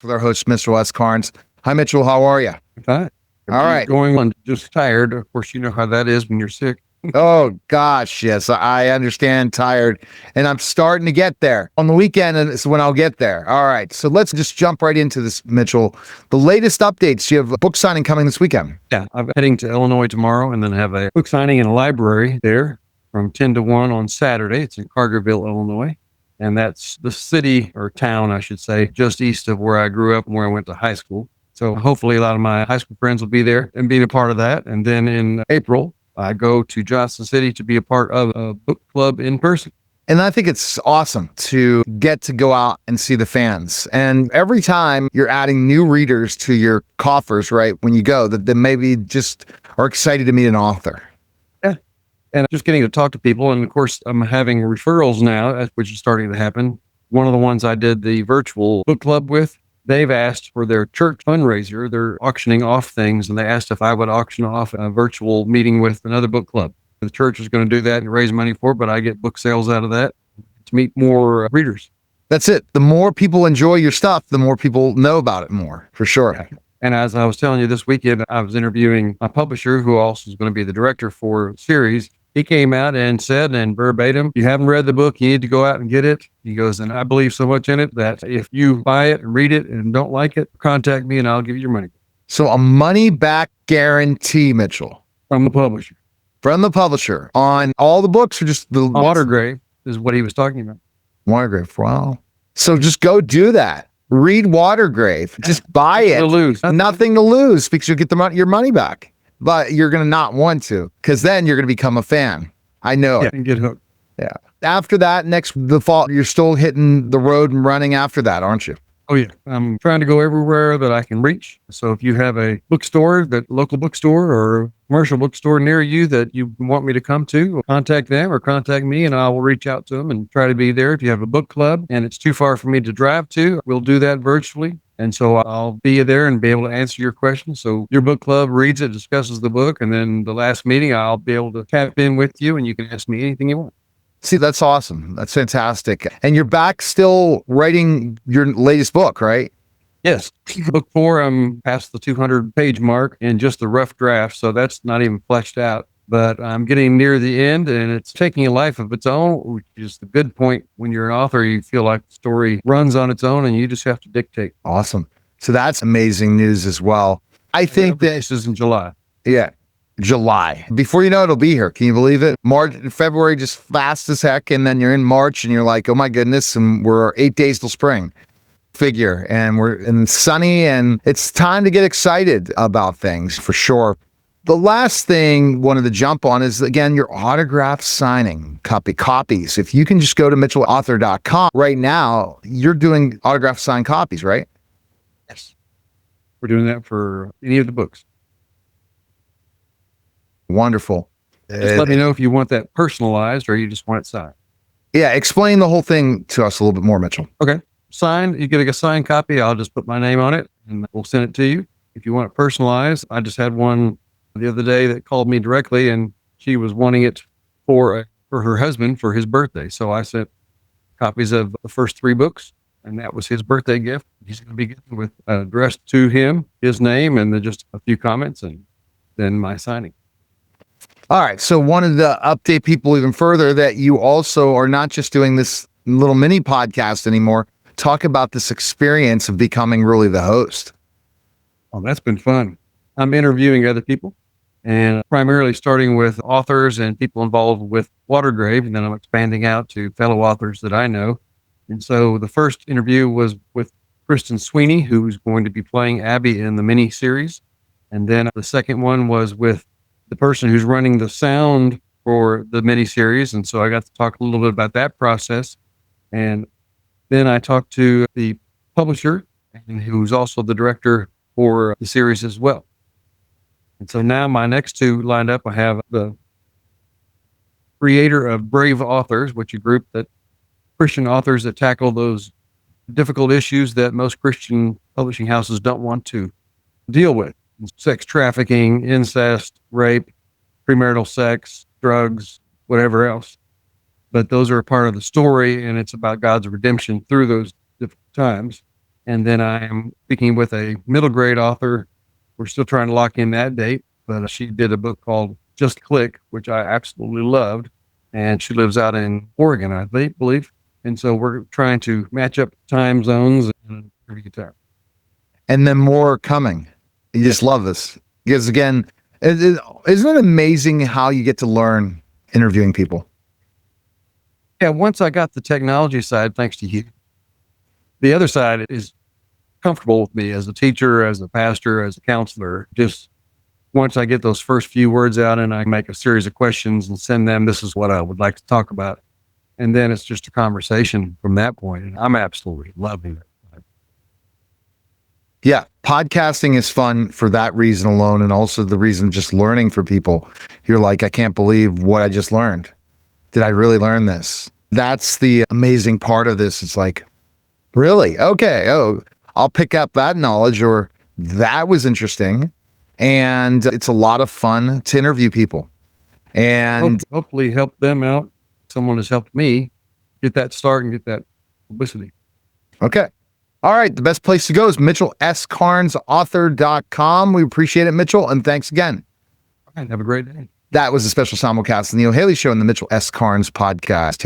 with our host, Mr. Les Karnes. Hi, Mitchell. How are you? Fine. All right. Going on, just tired. Of course, you know how that is when you're sick. Oh, gosh, yes. I understand, tired. And I'm starting to get there. On the weekend is when I'll get there. All right. So let's just jump right into this, Mitchell. The latest updates. You have a book signing coming this weekend. Yeah, I'm heading to Illinois tomorrow and then have a book signing in a library there from 10 to 1 on Saturday. It's in Carterville, Illinois. And that's the city or town, I should say, just east of where I grew up and where I went to high school. So hopefully a lot of my high school friends will be there and be a part of that. And then in April, I go to Johnson City to be a part of a book club in person. And I think it's awesome to get to go out and see the fans. And every time you're adding new readers to your coffers, right, when you go, that they maybe just are excited to meet an author. Yeah. And just getting to talk to people. And of course, I'm having referrals now, which is starting to happen. One of the ones I did the virtual book club with, they've asked for their church fundraiser. They're auctioning off things, and they asked if I would auction off a virtual meeting with another book club. The church is going to do that and raise money for it, but I get book sales out of that to meet more readers. That's it. The more people enjoy your stuff, the more people know about it more, for sure. Yeah. And as I was telling you this weekend, I was interviewing a publisher who also is going to be the director for the series. He came out and said, and verbatim, you haven't read the book, you need to go out and get it. He goes, and I believe so much in it that if you buy it and read it and don't like it, contact me and I'll give you your money. So a money back guarantee, Mitchell. From the publisher. From the publisher on all the books or just the Watergrave is what he was talking about. Watergrave. Wow. So just go do that. Read Watergrave. Just buy it. Nothing to lose because you'll get your money back. But you're going to not want to because then you're going to become a fan. I know it. And get hooked. Yeah. After that, the fall, you're still hitting the road and running after that, aren't you? Oh, yeah. I'm trying to go everywhere that I can reach. So if you have a bookstore, that local bookstore or commercial bookstore near you that you want me to come to, contact them or contact me and I will reach out to them and try to be there. If you have a book club and it's too far for me to drive to, we'll do that virtually. And so I'll be there and be able to answer your questions. So your book club reads it, discusses the book, and then the last meeting, I'll be able to tap in with you and you can ask me anything you want. See, that's awesome. That's fantastic. And you're back still writing your latest book, right? Yes. Book 4, I'm past the 200-page mark in just the rough draft. So that's not even fleshed out. But I'm getting near the end and it's taking a life of its own, which is the good point. When you're an author, you feel like the story runs on its own and you just have to dictate. Awesome. So that's amazing news as well. I think that this is in July. Yeah. July. Before you know it, it'll be here. Can you believe it? February just fast as heck. And then you're in March and you're like, oh my goodness. And we're 8 days till spring. Figure. And we're in sunny and it's time to get excited about things for sure. The last thing wanted to jump on is, again, your autograph signing copies. If you can just go to mitchellauthor.com right now, you're doing autograph signed copies, right? Yes. We're doing that for any of the books. Wonderful. Just let me know if you want that personalized or you just want it signed. Yeah. Explain the whole thing to us a little bit more, Mitchell. Okay. Signed. You get a signed copy. I'll just put my name on it and we'll send it to you. If you want it personalized, I just had one the other day that called me directly and she was wanting it for her husband for his birthday. So I sent copies of the first 3 books and that was his birthday gift. He's going to be getting with addressed to him, his name, and then just a few comments and then my signing. All right. So wanted to update people even further that you also are not just doing this little mini podcast anymore. Talk about this experience of becoming really the host. Oh, that's been fun. I'm interviewing other people and primarily starting with authors and people involved with Watergrave. And then I'm expanding out to fellow authors that I know. And so the first interview was with Kristen Sweeney, who's going to be playing Abbey in the mini series. And then the second one was with the person who's running the sound for the mini series. And so I got to talk a little bit about that process. And then I talked to the publisher and who's also the director for the series as well. And so now my next 2 lined up, I have the creator of Brave Authors, which is a group that Christian authors that tackle those difficult issues that most Christian publishing houses don't want to deal with. Sex trafficking, incest, rape, premarital sex, drugs, whatever else. But those are a part of the story and it's about God's redemption through those difficult times. And then I am speaking with a middle grade author. We're still trying to lock in that date, but she did a book called Just Click, which I absolutely loved. And she lives out in Oregon, I believe. And so we're trying to match up time zones and interview time. And then more coming. You just love this. Because again, isn't it amazing how you get to learn interviewing people? Yeah, once I got the technology side, thanks to you, the other side is comfortable with me as a teacher, as a pastor, as a counselor. Just once I get those first few words out and I make a series of questions and send them, this is what I would like to talk about. And then it's just a conversation from that point. And I'm absolutely loving it. Yeah, podcasting is fun for that reason alone, and also the reason of just learning for people. You're like, I can't believe what I just learned. Did I really learn this? That's the amazing part of this. It's like, really? Okay. Oh, I'll pick up that knowledge, or that was interesting. And it's a lot of fun to interview people. And hopefully help them out. Someone has helped me get that start and get that publicity. Okay. All right. The best place to go is MitchellSKarnesAuthor.com. We appreciate it, Mitchell. And thanks again. All right. Have a great day. That was a special simulcast of the Neil Haley Show on the Mitchell S. Karnes Podcast.